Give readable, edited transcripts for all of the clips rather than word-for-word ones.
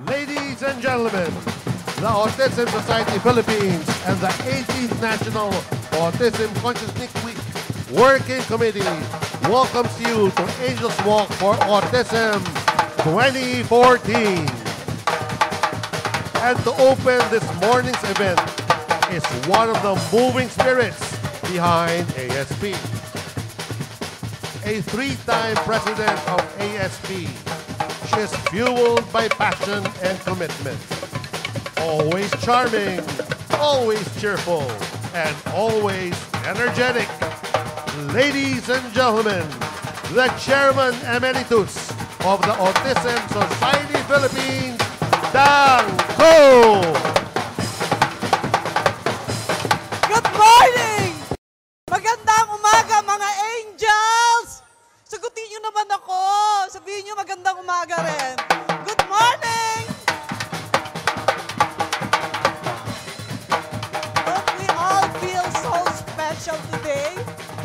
Ladies and gentlemen, the Autism Society Philippines and the 18th National Autism Consciousness Week Working Committee welcomes you to Angels Walk for Autism 2014. And to open this morning's event is one of the moving spirits behind ASP. A three-time president of ASP, she is fueled by passion and commitment. Always charming, always cheerful, and always energetic. Ladies and gentlemen, the Chairman Emeritus of the Autism Society Philippines, Dang Koe. Good morning! Magandang umaga mga angels! Sagutin nyo naman ako. Sabihin nyo magandang umaga rin. Good morning! Don't we all feel so special today?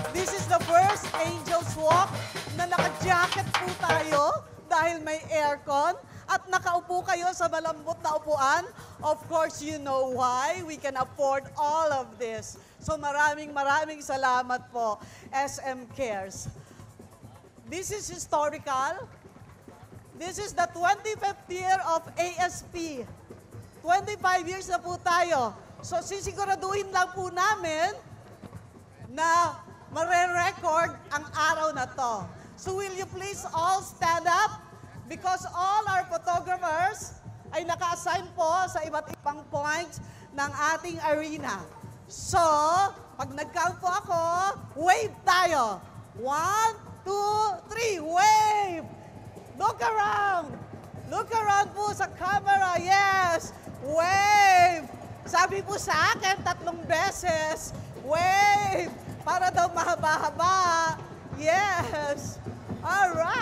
This is the first Angels Walk na naka-jacket po tayo dahil may aircon at nakaupo kayo sa malambot na upuan. Of course, you know why. We can afford all of this. So maraming salamat po, SM Cares. This is historical. This is the 25th year of ASP. 25 years na po tayo. So sisiguraduhin lang po namin na mare-record ang araw na to. So will you please all stand up? Because all our photographers ay naka-assign po sa iba't ibang points ng ating arena. So, pag nag-count po ako, wave tayo. 1, 2, 3, wave! Look around! Look around po sa camera, yes! Wave! Sabi po sa akin 3 beses, wave! Para daw mahaba-haba. Yes! Alright!